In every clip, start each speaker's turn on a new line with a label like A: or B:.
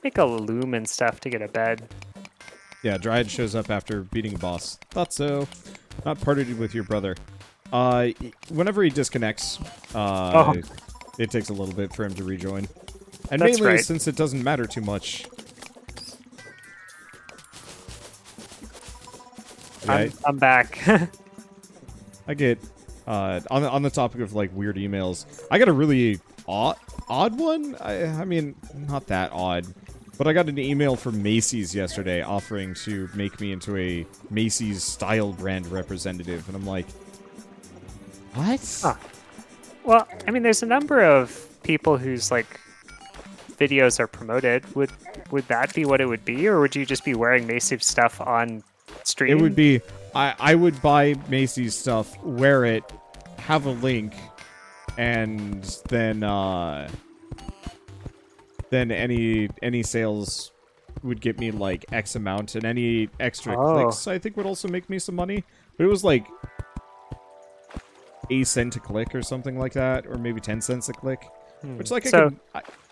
A: make a loom and stuff to get a bed.
B: Yeah, Dryad shows up after beating a boss. Thought so. Not partied with your brother. Whenever he disconnects, it takes a little bit for him to rejoin. And
A: That's
B: mainly
A: right.
B: since it doesn't matter too much. Yeah,
A: I'm back.
B: I get, on the topic of, like, weird emails, I got a really odd one? I mean, not that odd. But I got an email from Macy's yesterday offering to make me into a Macy's style brand representative. And I'm like, what?
A: Huh. Well, I mean, there's a number of people whose, like, videos are promoted. Would that be what it would be? Or would you just be wearing Macy's stuff on stream?
B: It would be, I would buy Macy's stuff, wear it, have a link, and then any sales would get me, like, X amount, and any extra clicks, I think, would also make me some money. But it was, like, a cent a click or something like that, or maybe 10 cents a click. Which, like,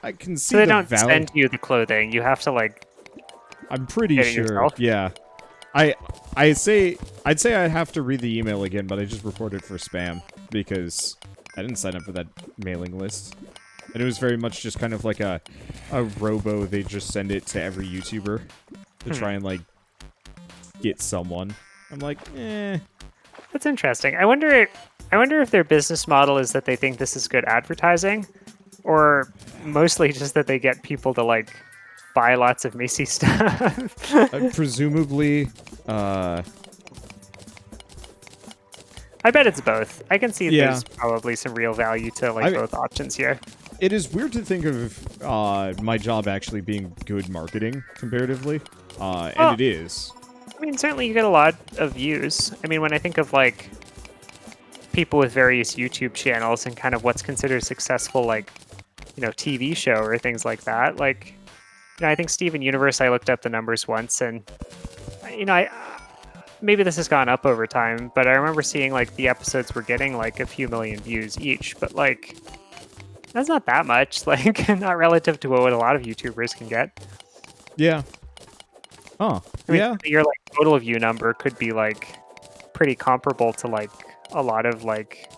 B: I can see
A: so they
B: the
A: don't
B: value.
A: send you the clothing. You have to, like,
B: I'm pretty
A: get it
B: sure.
A: yourself?
B: Yeah. I'd say I'd have to read the email again, but I just reported for spam because I didn't sign up for that mailing list. And it was very much just kind of like a robo. They just send it to every YouTuber to try and, like, get someone. I'm like, eh.
A: That's interesting. I wonder if their business model is that they think this is good advertising, or mostly just that they get people to, like, buy lots of Macy's stuff.
B: Presumably,
A: I bet it's both. I can see there's probably some real value to, like, both options here.
B: It is weird to think of my job actually being good marketing comparatively, and it is.
A: I mean, certainly you get a lot of views. I mean, when I think of, like, people with various YouTube channels and kind of what's considered successful, like, you know, TV show or things like that, like, you know, I think Steven Universe, I looked up the numbers once, and, you know, maybe this has gone up over time, but I remember seeing, like, the episodes were getting, like, a few million views each, but, like, that's not that much, like, not relative to what a lot of YouTubers can get.
B: Yeah. Huh.
A: I mean,
B: yeah.
A: your, like, total view number could be, like, pretty comparable to, like, a lot of, like,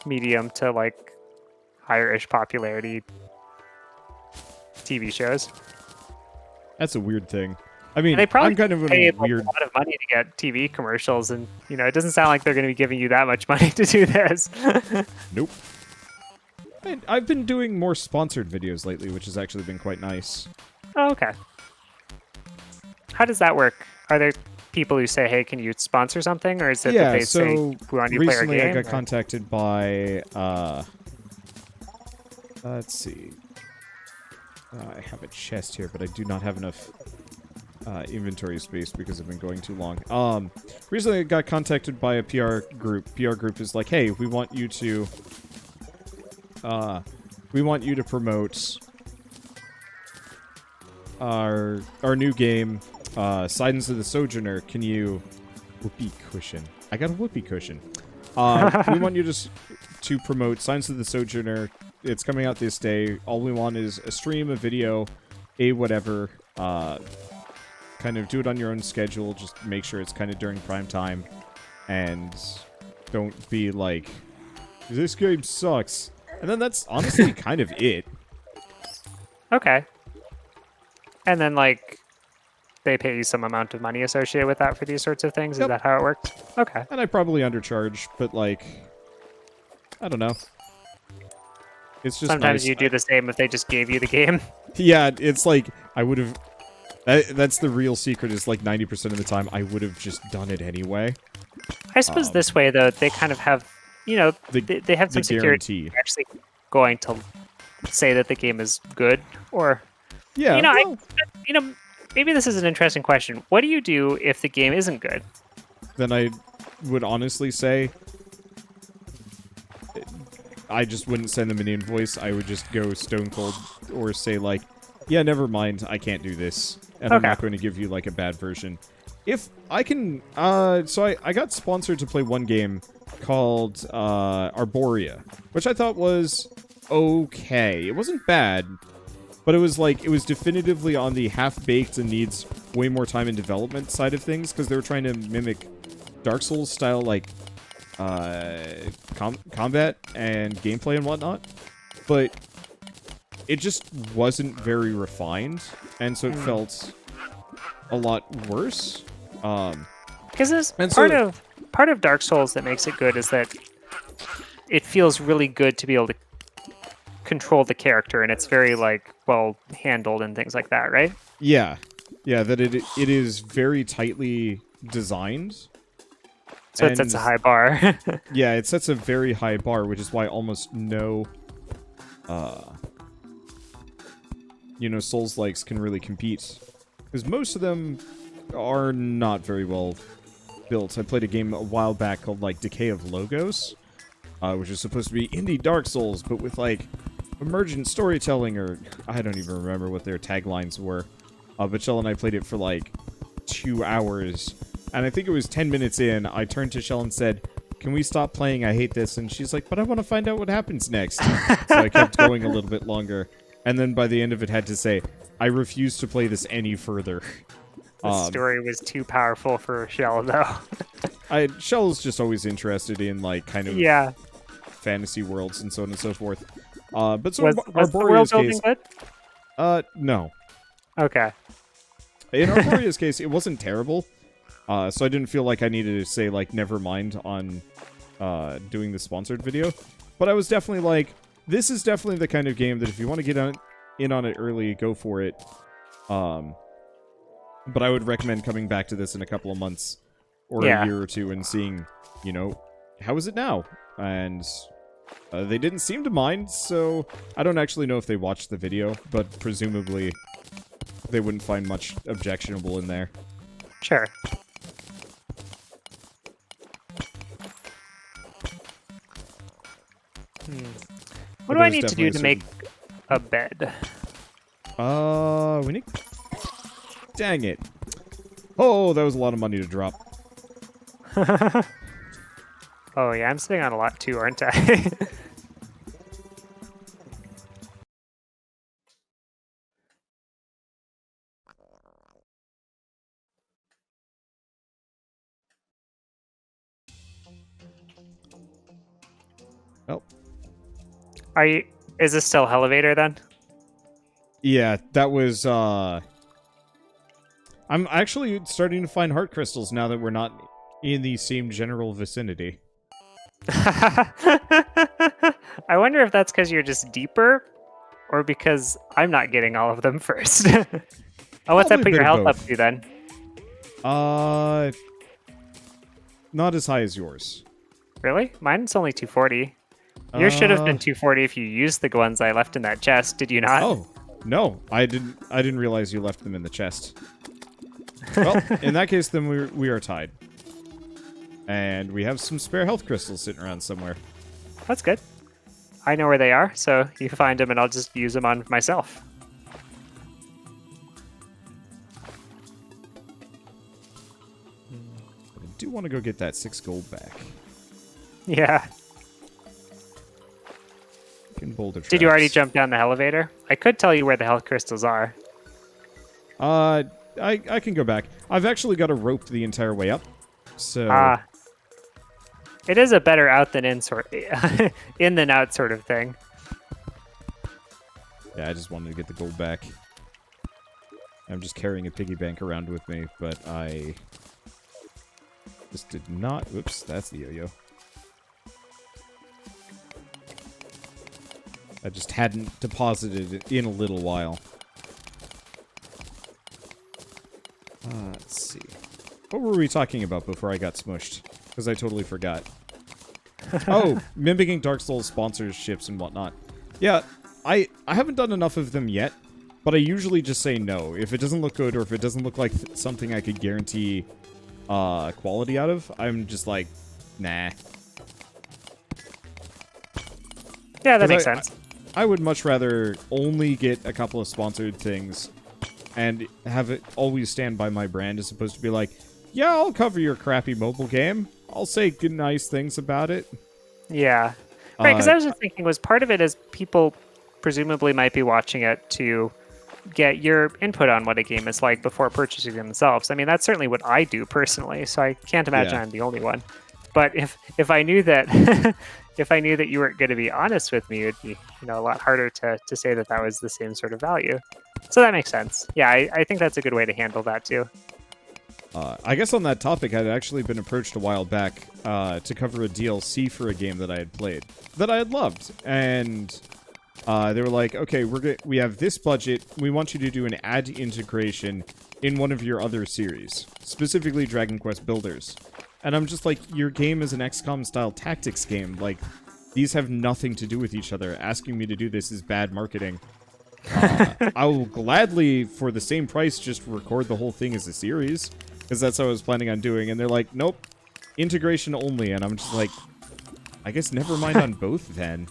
A: medium to, like, higher-ish popularity TV shows.
B: That's a weird thing. I mean,
A: they probably
B: I'm kind of
A: pay
B: a weird...
A: a lot of money to get TV commercials, and, you know, it doesn't sound like they're going to be giving you that much money to do this.
B: Nope. I've been doing more sponsored videos lately, which has actually been quite nice.
A: Oh, okay. How does that work? Are there people who say, hey, can you sponsor something? Or is it that they say, we want you to play our game?
B: Recently I got contacted by, let's see. I have a chest here, but I do not have enough inventory space because I've been going too long. Recently I got contacted by a PR group. PR group is like, hey, we want you to promote our new game, Silence of the Sojourner. Can you... Whoopee cushion. I got a whoopee cushion. We want you to promote Silence of the Sojourner. It's coming out this day. All we want is a stream, a video, a whatever. Kind of do it on your own schedule. Just make sure it's kind of during prime time. And don't be like, this game sucks. And then that's honestly kind of it.
A: Okay. And then, like, they pay you some amount of money associated with that for these sorts of things? Is that how it works? Okay.
B: And I probably undercharge, but, like, I don't know. It's just
A: sometimes
B: nice.
A: You do the same if they just gave you the game.
B: Yeah, it's like, I would have... That's the real secret, is like 90% of the time, I would have just done it anyway.
A: I suppose this way, though, they kind of have, you know, they have some security. They're actually going to say that the game is good, or...
B: Yeah,
A: you know, maybe this is an interesting question. What do you do if the game isn't good?
B: Then I would honestly say I just wouldn't send them an invoice. I would just go stone cold or say, like, yeah, never mind, I can't do this. And I'm not going to give you, like, a bad version. If I can... so I got sponsored to play one game called Arborea, which I thought was okay. It wasn't bad. But it was like, it was definitively on the half-baked and needs way more time in development side of things, because they were trying to mimic Dark Souls style, like, combat and gameplay and whatnot. But it just wasn't very refined, and so it felt a lot worse.
A: Because part of Dark Souls that makes it good is that it feels really good to be able to control the character, and it's very like well handled and things like that, right?
B: Yeah, that it is very tightly designed.
A: So it sets a high bar.
B: Yeah, it sets a very high bar, which is why almost no, Souls-likes can really compete, because most of them are not very well built. I played a game a while back called like Decay of Logos, which is supposed to be indie Dark Souls, but with like emergent storytelling, or I don't even remember what their taglines were. But Shell and I played it for like 2 hours, and I think it was 10 minutes in, I turned to Shell and said, "Can we stop playing? I hate this." And she's like, "But I want to find out what happens next." So I kept going a little bit longer, and then by the end of it had to say, "I refuse to play this any further."
A: The story was too powerful for Shell, though.
B: Shell's just always interested in like kind of fantasy worlds and so on and so forth. But so
A: was the world building good?
B: No.
A: Okay.
B: In Arboria's case, it wasn't terrible. So I didn't feel like I needed to say like never mind on doing the sponsored video. But I was definitely like, this is definitely the kind of game that if you want to get in on it early, go for it. But I would recommend coming back to this in a couple of months or a year or two and seeing, how is it now? And they didn't seem to mind, so I don't actually know if they watched the video, but presumably they wouldn't find much objectionable in there.
A: Sure. What do I need to do to make a bed?
B: We need... Dang it. Oh, that was a lot of money to drop.
A: Oh, yeah, I'm sitting on a lot too, aren't I?
B: Oh.
A: Is this still elevator then?
B: Yeah, that was, I'm actually starting to find heart crystals now that we're not in the same general vicinity.
A: I wonder if that's because you're just deeper, or because I'm not getting all of them first. Oh, what's that put your health up to then?
B: Not as high as yours.
A: Really? Mine's only 240. Yours should have been 240 if you used the ones I left in that chest. Did you not?
B: Oh, no. I didn't realize you left them in the chest. Well, in that case, then we are tied. And we have some spare health crystals sitting around somewhere.
A: That's good. I know where they are, so you find them and I'll just use them on myself.
B: I do want to go get that 6 gold back.
A: Yeah.
B: Boulder traps.
A: Did you already jump down the elevator? I could tell you where the health crystals are.
B: I can go back. I've actually got a rope the entire way up. So
A: it is a better out than in in than out sort of thing.
B: Yeah, I just wanted to get the gold back. I'm just carrying a piggy bank around with me, but I just did not. Whoops, that's the yo-yo. I just hadn't deposited it in a little while. Let's see. What were we talking about before I got smushed? Because I totally forgot. Oh, mimicking Dark Souls sponsorships and whatnot. Yeah, I haven't done enough of them yet, but I usually just say no. If it doesn't look good or if it doesn't look like something I could guarantee quality out of, I'm just like, nah.
A: Yeah, that makes sense.
B: I would much rather only get a couple of sponsored things and have it always stand by my brand as opposed to be like, yeah, I'll cover your crappy mobile game. I'll say good, nice things about it.
A: Yeah. Right, because I was just thinking, was part of it is people presumably might be watching it to get your input on what a game is like before purchasing themselves. I mean, that's certainly what I do personally, so I can't imagine
B: Yeah.
A: I'm the only one. But if I knew that if I knew that you weren't going to be honest with me, it would be a lot harder to say that that was the same sort of value. So that makes sense. Yeah, I think that's a good way to handle that too.
B: I guess on that topic, I'd actually been approached a while back to cover a DLC for a game that I had played, that I had loved. And they were like, okay, we have this budget. We want you to do an ad integration in one of your other series, specifically Dragon Quest Builders. And I'm just like, your game is an XCOM-style tactics game. Like, these have nothing to do with each other. Asking me to do this is bad marketing. I will gladly, for the same price, just record the whole thing as a series. Because that's what I was planning on doing. And they're like, nope, integration only. And I'm just like, I guess never mind on both then.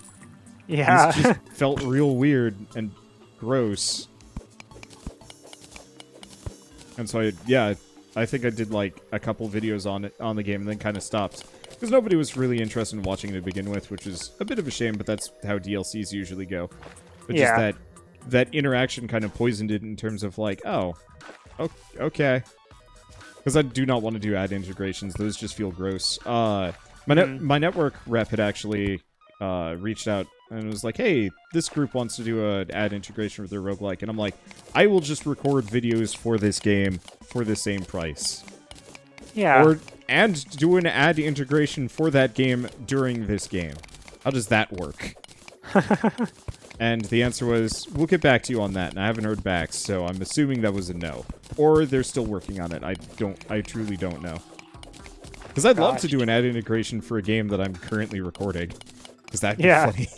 A: Yeah.
B: This just felt real weird and gross. And so, I think I did like a couple videos on the game and then kind of stopped. Because nobody was really interested in watching it to begin with, which is a bit of a shame, but that's how DLCs usually go. But just that interaction kind of poisoned it in terms of like, oh, okay. Because I do not want to do ad integrations. Those just feel gross. My network rep had actually reached out and was like, hey, this group wants to do an ad integration with their roguelike. And I'm like, I will just record videos for this game for the same price.
A: Yeah.
B: And do an ad integration for that game during this game. How does that work? And the answer was, we'll get back to you on that, and I haven't heard back, so I'm assuming that was a no. Or they're still working on it. I truly don't know. Because I'd love to do an ad integration for a game that I'm currently recording. Because that'd be funny.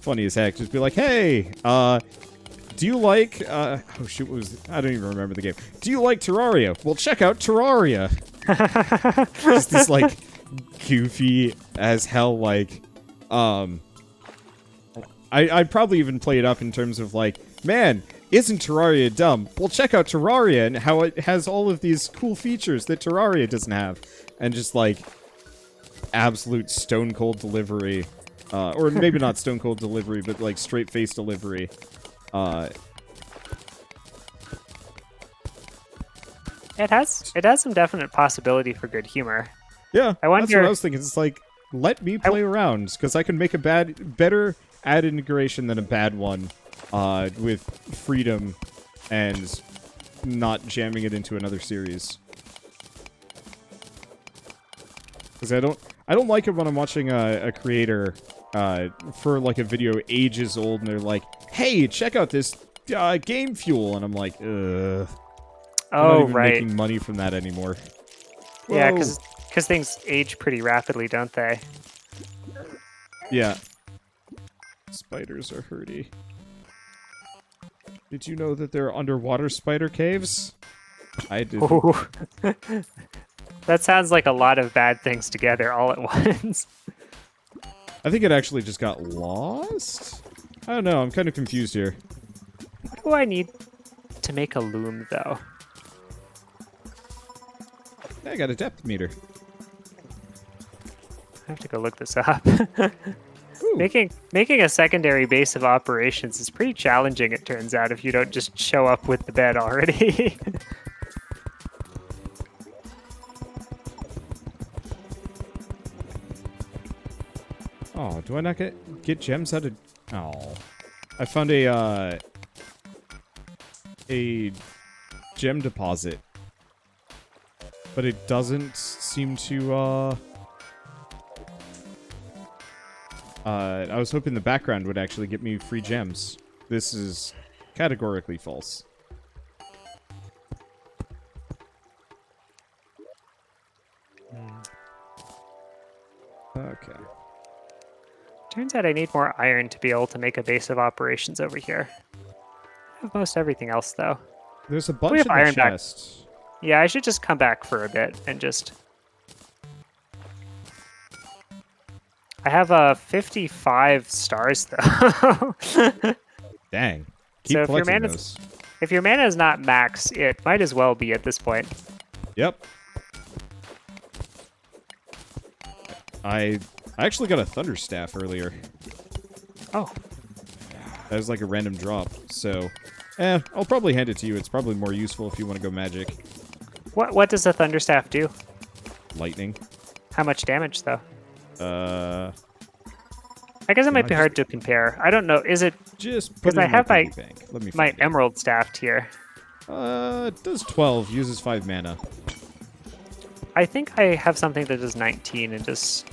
B: Funny as heck. Just be like, hey, do you like, oh shoot, I don't even remember the game. Do you like Terraria? Well, check out Terraria. Just this, like, goofy as hell, like, I'd probably even play it up in terms of like, man, isn't Terraria dumb? Well, check out Terraria and how it has all of these cool features that Terraria doesn't have. And just like, absolute stone cold delivery. Or maybe not stone cold delivery, but like straight face delivery.
A: It has some definite possibility for good humor.
B: Yeah,
A: I wonder,
B: that's what I was thinking. It's like, let me play around, because I can make a better ad integration than a bad one, with freedom and not jamming it into another series. Because I don't like it when I'm watching a creator for like a video ages old and they're like, hey, check out this game fuel, and I'm like, ugh. I'm not even making money from that anymore. Whoa.
A: Yeah, because things age pretty rapidly, don't they?
B: Yeah. Spiders are hurty. Did you know that there are underwater spider caves? I didn't.
A: That sounds like a lot of bad things together all at once.
B: I think it actually just got lost? I don't know, I'm kind of confused here.
A: What do I need to make a loom, though?
B: I got a depth meter.
A: I have to go look this up. Making a secondary base of operations is pretty challenging, it turns out, if you don't just show up with the bed already.
B: Oh, do I not get gems out of... Oh. I found a gem deposit. But it doesn't seem to, I was hoping the background would actually get me free gems. This is categorically false. Okay.
A: Turns out I need more iron to be able to make a base of operations over here. I have most everything else, though.
B: There's a bunch in the chest.
A: Yeah, I should just come back for a bit and just... I have 55 stars, though.
B: Dang. Keep collecting those.
A: If your mana is not max, it might as well be at this point.
B: Yep. I actually got a thunder staff earlier.
A: Oh.
B: That was like a random drop, so I'll probably hand it to you. It's probably more useful if you want to go magic.
A: What does the Thunderstaff do?
B: Lightning.
A: How much damage, though? I guess it
B: you
A: might
B: know,
A: be hard to compare. I don't know. Is it...
B: Just put
A: Because
B: it
A: I
B: in my
A: have
B: piggy bank. Let me
A: my
B: find it.
A: Emerald Staff here.
B: It does 12. Uses 5 mana.
A: I think I have something that does 19 and just...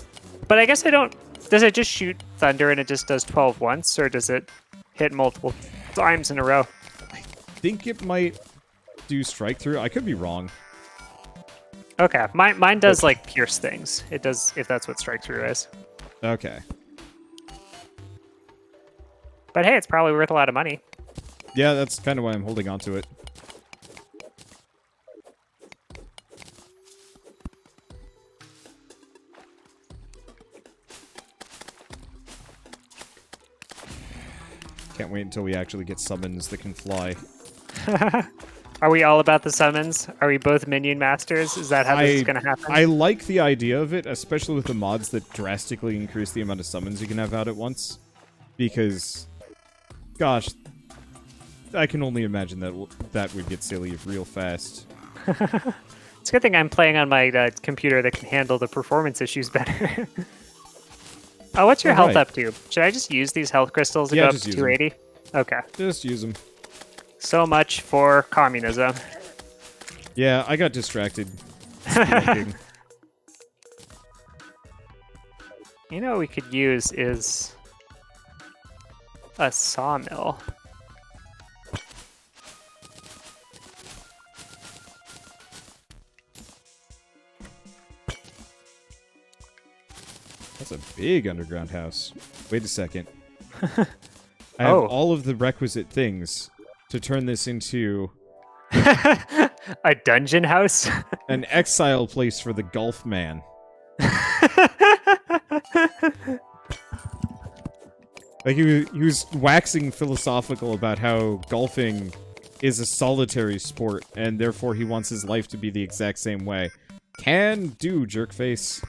A: But I guess I don't... Does it just shoot thunder and it just does 12 once? Or does it hit multiple times in a row?
B: I think it might do strike through. I could be wrong.
A: Okay. Mine does, like, pierce things. It does, if that's what strike through is.
B: Okay.
A: But hey, it's probably worth a lot of money.
B: Yeah, that's kind of why I'm holding on to it. Can't wait until we actually get summons that can fly.
A: Are we all about the summons? Are we both minion masters? Is that how this is going to happen?
B: I like the idea of it, especially with the mods that drastically increase the amount of summons you can have out at once. Because, gosh, I can only imagine that that would get silly real fast.
A: It's a good thing I'm playing on my computer that can handle the performance issues better. Oh, what's your health up to? Should I just use these health crystals to go up to 280? Okay.
B: Just use them.
A: So much for communism.
B: Yeah, I got distracted.
A: You know what we could use is a sawmill.
B: That's a big underground house. Wait a second. I have all of the requisite things to turn this into...
A: a dungeon house?
B: An exile place for the golf man. Like, he was waxing philosophical about how golfing is a solitary sport, and therefore he wants his life to be the exact same way. Can do, jerkface.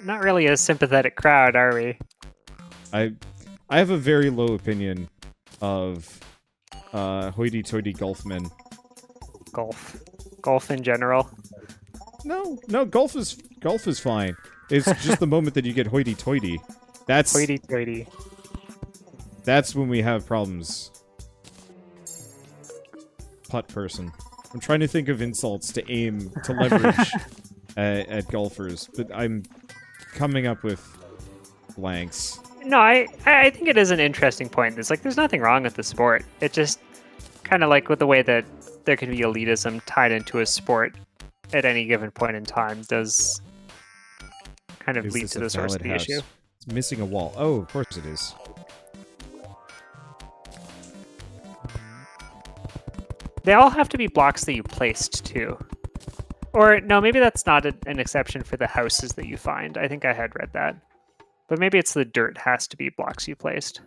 A: Not really a sympathetic crowd, are we?
B: I have a very low opinion of hoity-toity golfmen.
A: Golf in general.
B: No, golf is fine. It's just the moment that you get hoity-toity. That's
A: hoity-toity.
B: That's when we have problems. Putt person. I'm trying to think of insults to leverage at golfers, but I'm coming up with blanks.
A: No, I think it is an interesting point. There's nothing wrong with the sport. It just kind of like with the way that there can be elitism tied into a sport at any given point in time does kind of lead to the source of the issue.
B: It's missing a wall. Oh, of course it is.
A: They all have to be blocks that you placed, too. Or, no, maybe that's not an exception for the houses that you find. I think I had read that. But maybe it's the dirt has to be blocks you placed.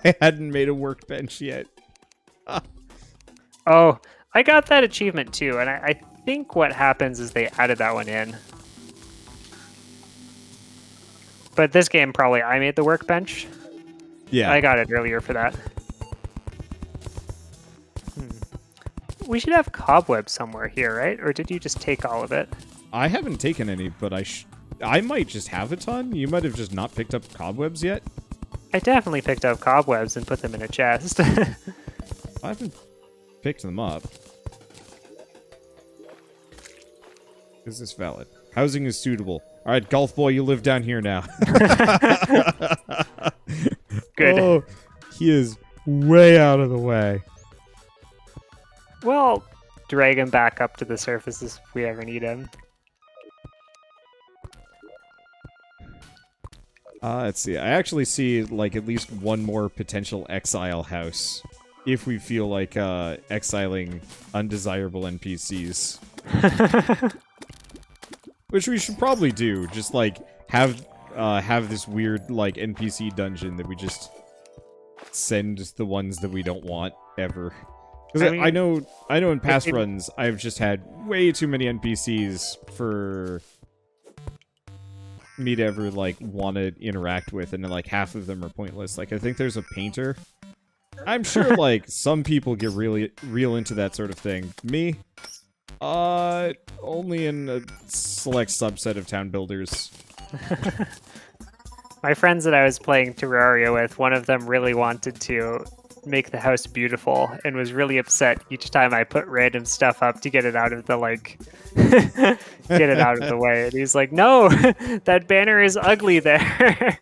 B: I hadn't made a workbench yet.
A: Oh, I got that achievement, too. And I think what happens is they added that one in. But this game, probably I made the workbench.
B: Yeah.
A: I got it earlier for that. We should have cobwebs somewhere here, right? Or did you just take all of it?
B: I haven't taken any, but I might just have a ton. You might have just not picked up cobwebs yet.
A: I definitely picked up cobwebs and put them in a chest.
B: I haven't picked them up. Is this valid? Housing is suitable. All right, golf boy, you live down here now.
A: Good.
B: Oh, he is way out of the way.
A: Well, drag him back up to the surface if we ever need him.
B: Let's see. I actually see, like, at least one more potential exile house. If we feel like, exiling undesirable NPCs. Which we should probably do. Just, like, have this weird, like, NPC dungeon that we just send the ones that we don't want, ever. Because I know in past runs, I've just had way too many NPCs for me to ever, like, want to interact with, and then, like, half of them are pointless. Like, I think there's a painter. I'm sure, like, some people get really real into that sort of thing. Me? Only in a select subset of town builders.
A: My friends that I was playing Terraria with, one of them really wanted to make the house beautiful and was really upset each time I put random stuff up to get it out of the, like, get it out of the way. And he's like, no, that banner is ugly there.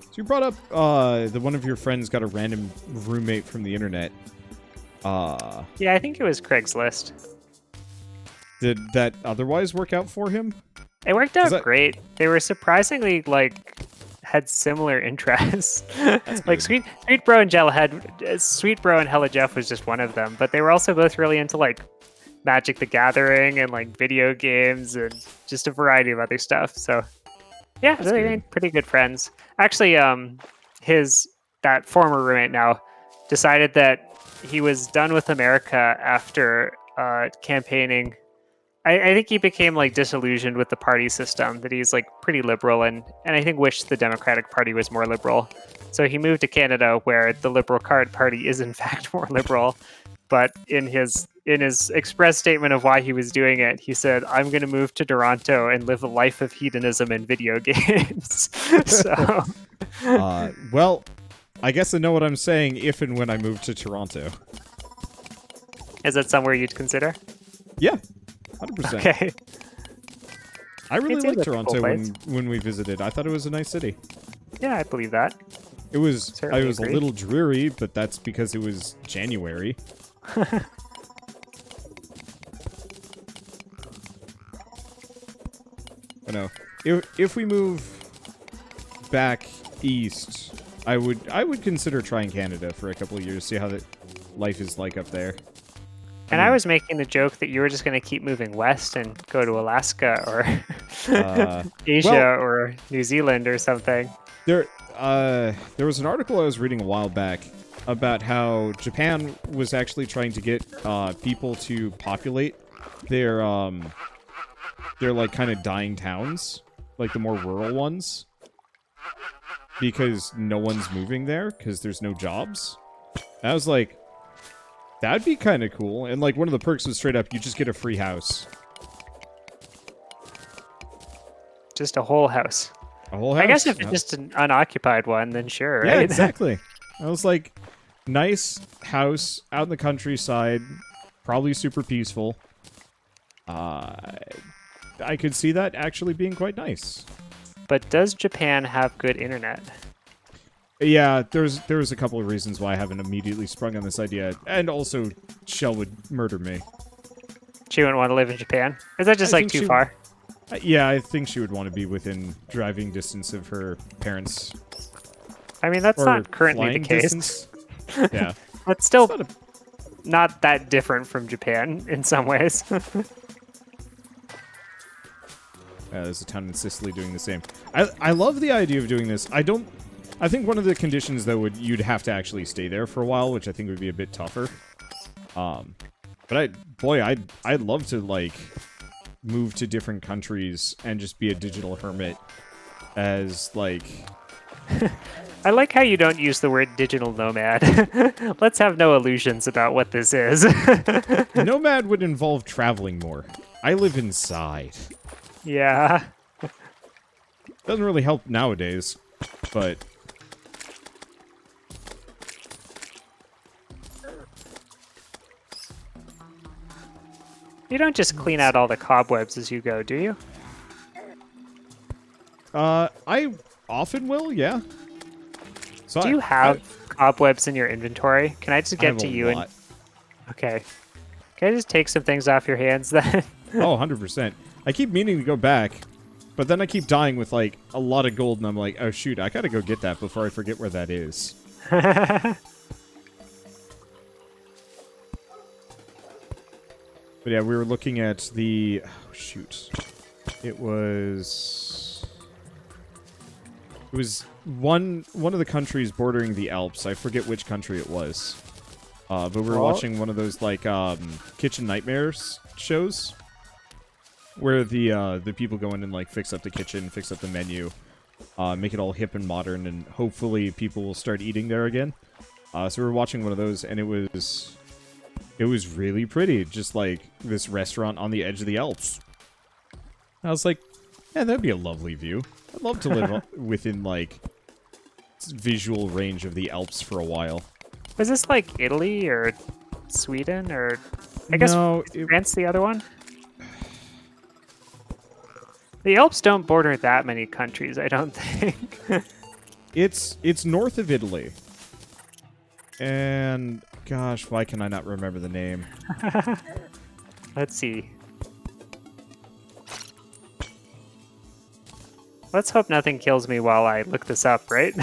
B: So you brought up that one of your friends got a random roommate from the internet.
A: Yeah, I think it was Craigslist.
B: Did that otherwise work out for him?
A: It worked out great. They were surprisingly, like, had similar interests. Like, Sweet Bro and Sweet Bro and Hella Jeff was just one of them, but they were also both really into, like, Magic the Gathering and, like, video games and just a variety of other stuff. So, yeah, they made pretty good friends. Actually, that former roommate now decided that he was done with America after campaigning. I think he became, like, disillusioned with the party system, that he's, like, pretty liberal, and I think wished the Democratic Party was more liberal. So he moved to Canada, where the Liberal Party is in fact more liberal. But in his express statement of why he was doing it, he said, "I'm going to move to Toronto and live a life of hedonism and video games." So,
B: well, I guess I know what I'm saying if and when I move to Toronto.
A: Is that somewhere you'd consider?
B: Yeah, 100%.
A: Okay.
B: I really liked Toronto
A: cool
B: when we visited. I thought it was a nice city.
A: Yeah, I believe that.
B: It was.
A: Certainly
B: I was
A: agree.
B: a little dreary, but that's because it was January. But no, if we move back east, I would consider trying Canada for a couple of years, see how the life is like up there.
A: And I was making the joke that you were just going to keep moving west and go to Alaska or Asia or New Zealand or something.
B: There was an article I was reading a while back about how Japan was actually trying to get people to populate their like kind of dying towns, like the more rural ones, because no one's moving there because there's no jobs. And I was like, that'd be kind of cool. And like one of the perks was straight up, you just get a free house.
A: Just a whole house.
B: A whole house.
A: I guess if it's just an unoccupied one, then sure, right?
B: Yeah, exactly. I was like, nice house out in the countryside, probably super peaceful. I could see that actually being quite nice.
A: But does Japan have good internet?
B: Yeah, there was a couple of reasons why I haven't immediately sprung on this idea, and also Shell would murder me.
A: She wouldn't want to live in Japan? Is that just like too far?
B: Yeah, I think she would want to be within driving distance of her parents.
A: I mean, that's
B: Or
A: not currently the
B: flying
A: case.
B: distance. Yeah.
A: That's still not that different from Japan in some ways.
B: There's a town in Sicily doing the same. I love the idea of doing this. I think one of the conditions, though, you'd have to actually stay there for a while, which I think would be a bit tougher. But I'd love to, like, move to different countries and just be a digital hermit as, like...
A: I like how you don't use the word digital nomad. Let's have no illusions about what this is.
B: Nomad would involve traveling more. I live inside.
A: Yeah.
B: Doesn't really help nowadays, but...
A: You don't just clean out all the cobwebs as you go, do you?
B: I often will, yeah. So
A: Do you have cobwebs in your inventory? Can I just get to you
B: lot.
A: Okay. Can I just take some things off your hands then?
B: Oh, 100%. I keep meaning to go back, but then I keep dying with, like, a lot of gold, and I'm like, oh, shoot, I gotta go get that before I forget where that is. But yeah, we were looking at the... Oh, shoot. It was one of the countries bordering the Alps. I forget which country it was. But we were watching one of those like kitchen nightmares shows, where the people go in and like fix up the kitchen, fix up the menu, make it all hip and modern, and hopefully people will start eating there again. So we were watching one of those, and it was really pretty, just like this restaurant on the edge of the Alps. I was like, yeah, that'd be a lovely view. I'd love to live within like visual range of the Alps for a while.
A: Was this like Italy or Sweden or I guess France the other one? The Alps don't border that many countries, I don't think.
B: It's north of Italy. And gosh, why can I not remember the name?
A: Let's see. Let's hope nothing kills me while I look this up, right?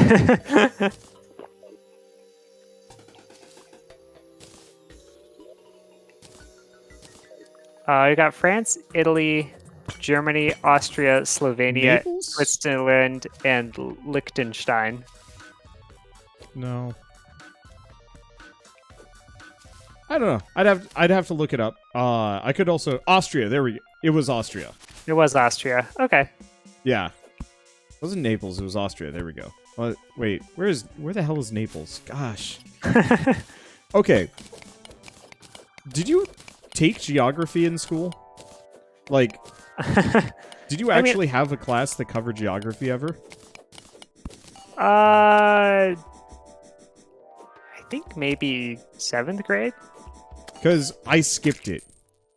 A: We got France, Italy, Germany, Austria, Slovenia,
B: Naples?
A: Switzerland, and Liechtenstein.
B: No. I don't know. I'd have to look it up. I could also Austria. There we go. It was Austria.
A: It was Austria. Okay.
B: Yeah. It wasn't Naples. It was Austria. There we go. Wait. Where the hell is Naples? Gosh. Okay. Did you take geography in school? Like, did you actually have a class that covered geography ever?
A: I think maybe 7th grade.
B: Because I skipped it.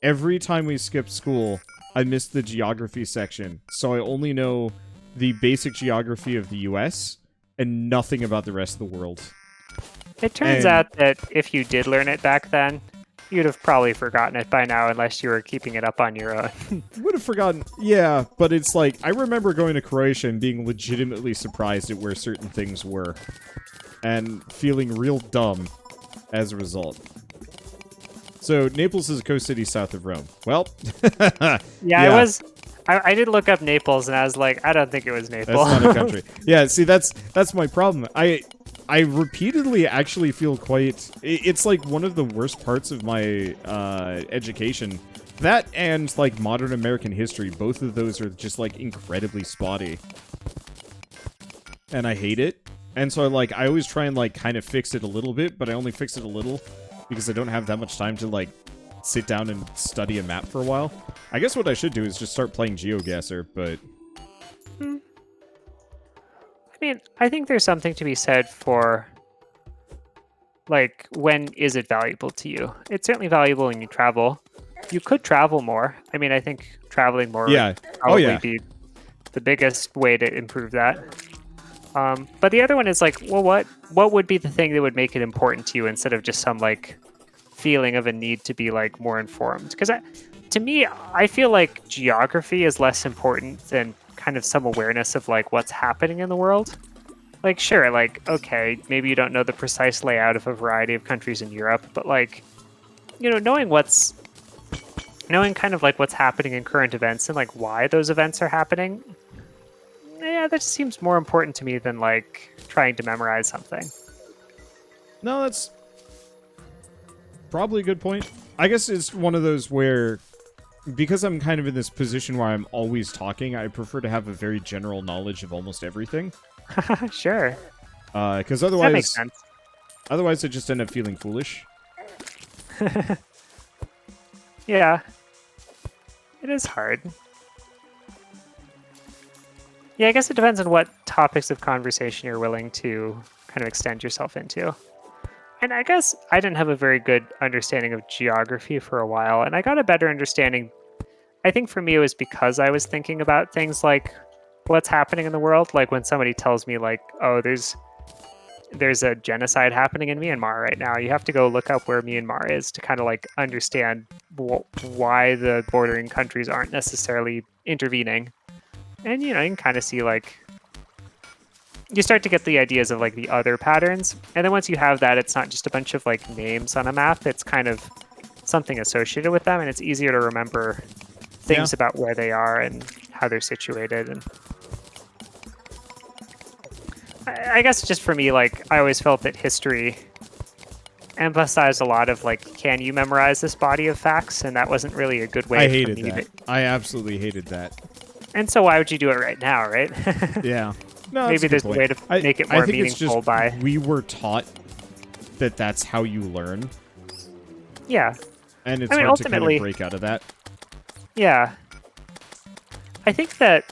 B: Every time we skipped school, I missed the geography section. So I only know the basic geography of the US and nothing about the rest of the world.
A: It turns out that if you did learn it back then, you'd have probably forgotten it by now unless you were keeping it up on your own.
B: Would have forgotten. Yeah, but it's like, I remember going to Croatia and being legitimately surprised at where certain things were. And feeling real dumb as a result. So, Naples is a coast city south of Rome. Well,
A: yeah. It was... I did look up Naples, and I was like, I don't think it was Naples.
B: That's not a country. Yeah, see, that's my problem. I repeatedly actually feel quite... It's like one of the worst parts of my education. That and, like, modern American history, both of those are just, like, incredibly spotty. And I hate it. And so, like, I always try and, like, kind of fix it a little bit, but I only fix it a little because I don't have that much time to, like, sit down and study a map for a while. I guess what I should do is just start playing GeoGuessr, but...
A: I mean, I think there's something to be said for, like, when is it valuable to you? It's certainly valuable when you travel. You could travel more. I mean, I think traveling more would probably be the biggest way to improve that. But the other one is like, well, what would be the thing that would make it important to you instead of just some, like, feeling of a need to be, like, more informed? Because to me, I feel like geography is less important than kind of some awareness of, like, what's happening in the world. Like, sure, like, okay, maybe you don't know the precise layout of a variety of countries in Europe, but, like, you know, knowing kind of, like, what's happening in current events and, like, why those events are happening, yeah, that just seems more important to me than, like, trying to memorize something.
B: No, that's probably a good point. I guess it's one of those where, because I'm kind of in this position where I'm always talking, I prefer to have a very general knowledge of almost everything.
A: Sure.
B: Because
A: That makes sense.
B: Otherwise I just end up feeling foolish.
A: Yeah. It is hard. Yeah, I guess it depends on what topics of conversation you're willing to kind of extend yourself into. And I guess I didn't have a very good understanding of geography for a while, and I got a better understanding. I think for me it was because I was thinking about things like what's happening in the world. Like when somebody tells me, like, oh, there's a genocide happening in Myanmar right now, you have to go look up where Myanmar is to kind of, like, understand why the bordering countries aren't necessarily intervening. And, you know, you can kind of see, like, you start to get the ideas of, like, the other patterns. And then once you have that, it's not just a bunch of, like, names on a map. It's kind of something associated with them, and it's easier to remember things about where they are and how they're situated. And I guess just for me, like, I always felt that history emphasized a lot of like, can you memorize this body of facts? And that wasn't really a good way
B: I
A: for
B: hated
A: me
B: that. I absolutely hated that.
A: And so why would you do it right now, right?
B: Yeah. No,
A: Maybe there's a way to make it more
B: I think
A: meaningful
B: it's just
A: by...
B: we were taught that that's how you learn.
A: Yeah.
B: And it's
A: I mean,
B: hard to kind
A: ultimately,
B: of break out of that.
A: Yeah. I think that...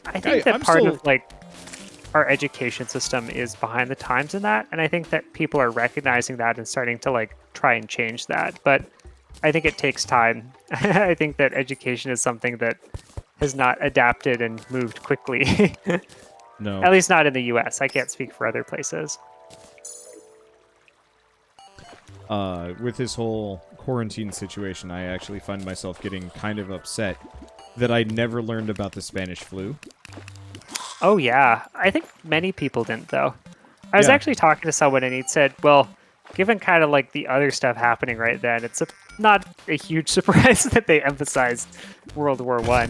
B: I'm
A: part
B: still...
A: of, like, our education system is behind the times in that, and I think that people are recognizing that and starting to, like, try and change that, but I think it takes time. I think that education is something that has not adapted and moved quickly.
B: No.
A: At least not in the US. I can't speak for other places.
B: With this whole quarantine situation, I actually find myself getting kind of upset that I never learned about the Spanish flu.
A: Oh, yeah. I think many people didn't, though. I was actually talking to someone, and he'd said, well, given kind of like the other stuff happening right then, it's not a huge surprise that they emphasized World War I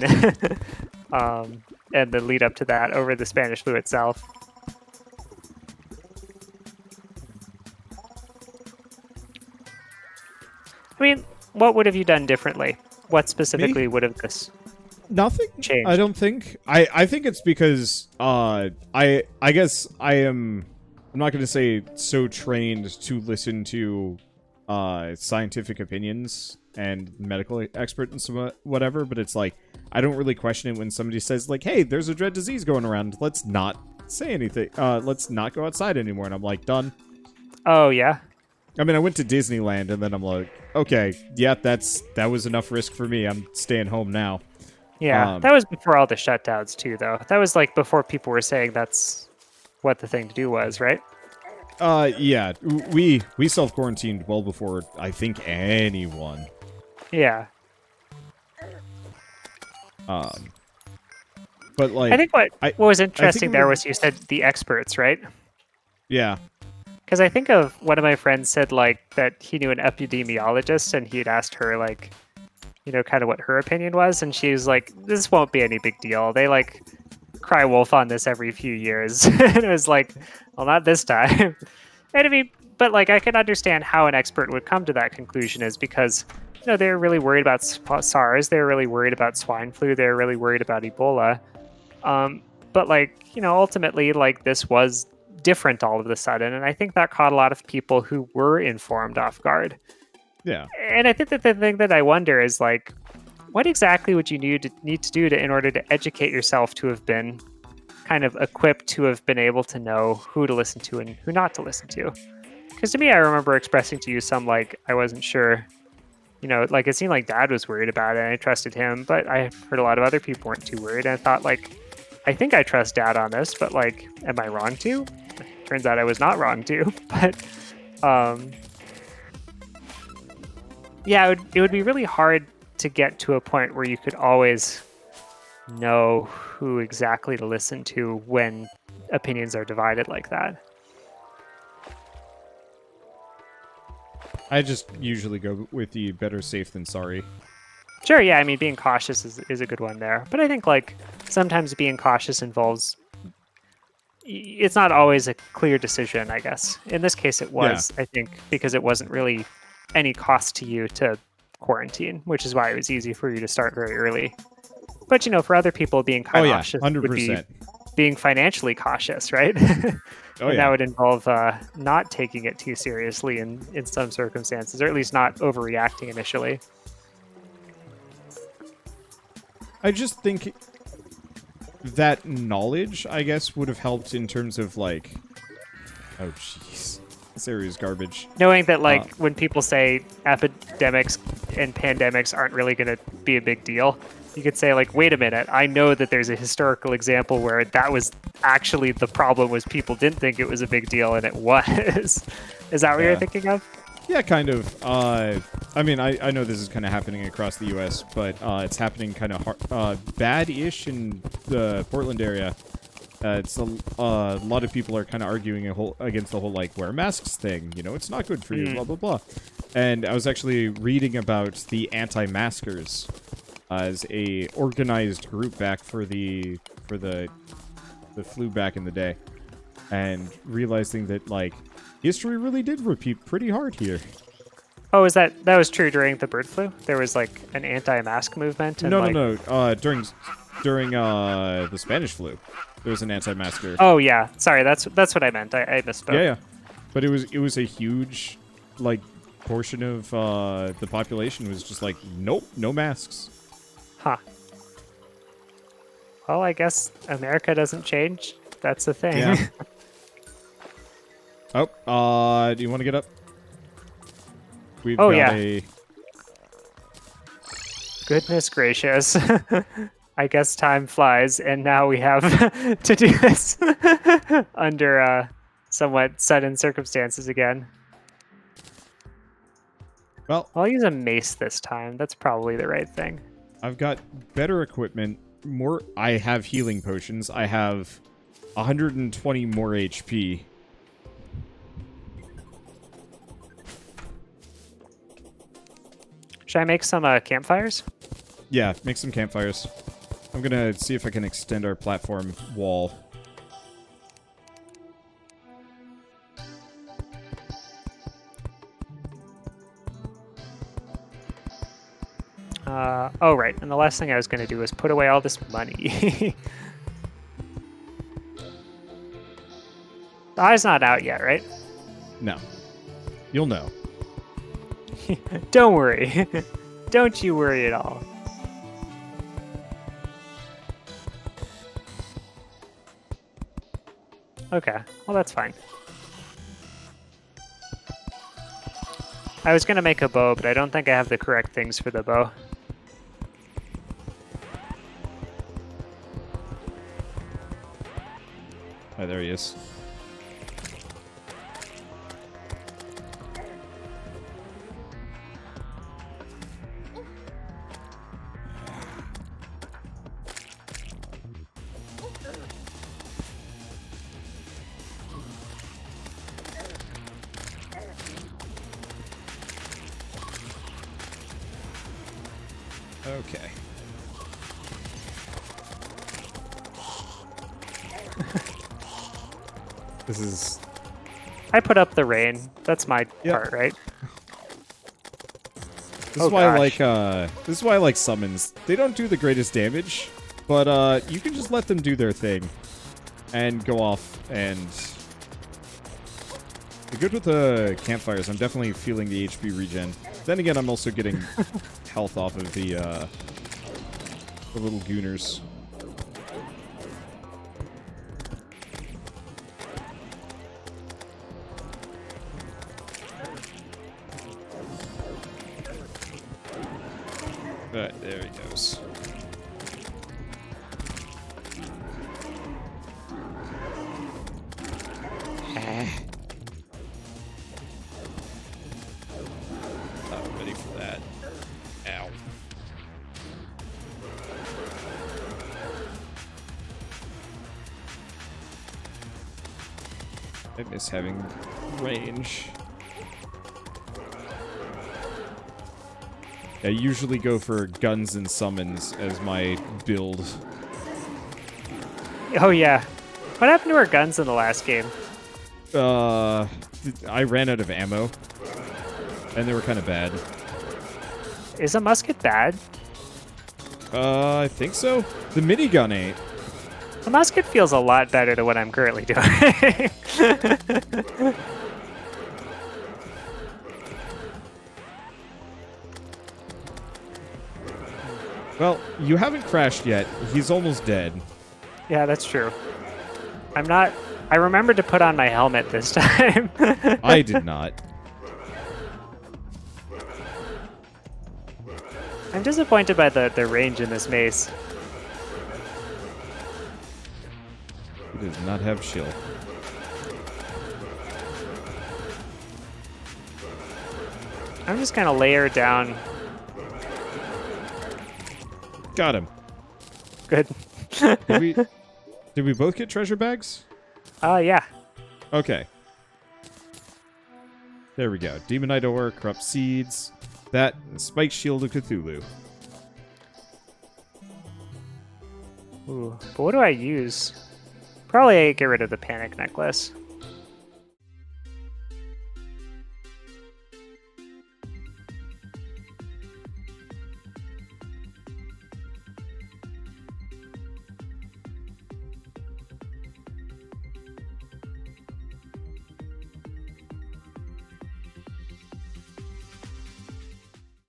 A: and the lead up to that over the Spanish flu itself. I mean, what would have you done differently? What specifically would have this
B: Nothing
A: changed?
B: I don't think. I think it's because I guess I'm not going to say so trained to listen to scientific opinions and medical expert and some whatever, but it's like I don't really question it when somebody says like, "Hey, there's a dread disease going around. Let's not say anything. Let's not go outside anymore." And I'm like, "Done."
A: Oh, yeah.
B: I mean, I went to Disneyland and then I'm like, "Okay, yeah, that was enough risk for me. I'm staying home now."
A: Yeah, that was before all the shutdowns too, though. That was like before people were saying that's what the thing to do was, right?
B: Yeah, we self-quarantined well before I think anyone.
A: Yeah.
B: But like,
A: I think what was interesting there
B: would...
A: was you said the experts, right?
B: Yeah.
A: Because I think of one of my friends said like that he knew an epidemiologist and he'd asked her like, you know, kind of what her opinion was, and she was like, "This won't be any big deal. They like cry wolf on this every few years." And it was like, well, not this time. And I mean, but like I can understand how an expert would come to that conclusion is because, you know, they're really worried about SARS, they're really worried about swine flu, they're really worried about Ebola. But like, you know, ultimately, like this was different all of a sudden, and I think that caught a lot of people who were informed off guard.
B: Yeah.
A: And I think that the thing that I wonder is like, what exactly would you need to do in order to educate yourself to have been kind of equipped to have been able to know who to listen to and who not to listen to? Because to me, I remember expressing to you some like I wasn't sure, you know, like it seemed like Dad was worried about it and I trusted him, but I heard a lot of other people weren't too worried. And I thought like, I think I trust Dad on this, but like, am I wrong to? Turns out I was not wrong to, but yeah, it would be really hard to get to a point where you could always know who exactly to listen to when opinions are divided like that.
B: I just usually go with the better safe than sorry.
A: Sure, yeah, I mean, being cautious is a good one there. But I think, like, sometimes being cautious involves... It's not always a clear decision, I guess. In this case, it was, I think, because it wasn't really any cost to you to quarantine, which is why it was easy for you to start very early. But, you know, for other people, being cautious
B: 100%.
A: would be being financially cautious, right? And that would involve not taking it too seriously in some circumstances, or at least not overreacting initially.
B: I just think that knowledge, I guess, would have helped in terms of, like... Oh, jeez. This area is garbage.
A: Knowing that, like, when people say epidemics and pandemics aren't really going to be a big deal, you could say, like, wait a minute, I know that there's a historical example where that was actually the problem was people didn't think it was a big deal, and it was. Is that what you're thinking of?
B: Yeah, kind of. I mean, I know this is kind of happening across the U.S., but it's happening kind of bad-ish in the Portland area. It's a lot of people are kind of arguing against the whole, like, wear masks thing. You know, it's not good for you, blah, blah, blah. And I was actually reading about the anti-maskers as a organized group back for the flu back in the day. and realizing that, like, history really did repeat pretty hard here.
A: Oh, is that was true during the bird flu? There was like an anti-mask movement. And,
B: No. During the Spanish flu, there was an anti-masker.
A: Oh yeah, sorry. That's what I meant. I misspoke.
B: Yeah. But it was a huge, like, portion of the population was just like, nope, no masks.
A: Huh. Well, I guess America doesn't change. That's the thing.
B: Yeah. Oh, do you want to get up? We've got a...
A: Goodness gracious. I guess time flies, and now we have to do this under somewhat sudden circumstances again.
B: Well,
A: I'll use a mace this time. That's probably the right thing.
B: I've got better equipment. I have healing potions. I have 120 more HP.
A: Should I make some campfires?
B: Yeah, make some campfires. I'm gonna see if I can extend our platform wall.
A: Oh, right. And the last thing I was going to do was put away all this money. The eye's not out yet, right?
B: No. You'll know.
A: Don't worry. Don't you worry at all. Okay. Well, that's fine. I was going to make a bow, but I don't think I have the correct things for the bow.
B: Oh, there he is. Okay. This is...
A: I put up the rain. That's my part, right?
B: This is why I like this is why I like summons. They don't do the greatest damage, but you can just let them do their thing and go off. And the good with the campfires, I'm definitely feeling the HP regen. Then again, I'm also getting health off of the little gooners. But there he goes. Not ready for that. Ow. I miss having range. I usually go for guns and summons as my build.
A: Oh, yeah. What happened to our guns in the last game?
B: I ran out of ammo. And they were kind of bad.
A: Is a musket bad?
B: I think so. The minigun ain't.
A: The musket feels a lot better than what I'm currently doing.
B: Well, you haven't crashed yet. He's almost dead.
A: Yeah, that's true. I'm not... I remembered to put on my helmet this time.
B: I did not.
A: I'm disappointed by the range in this mace.
B: He does not have shield.
A: I'm just gonna layer down.
B: Got him.
A: Good.
B: Did we both get treasure bags?
A: Yeah.
B: Okay. There we go. Demonite ore, corrupt seeds. That, spike shield of Cthulhu.
A: Ooh, but what do I use? Probably get rid of the panic necklace.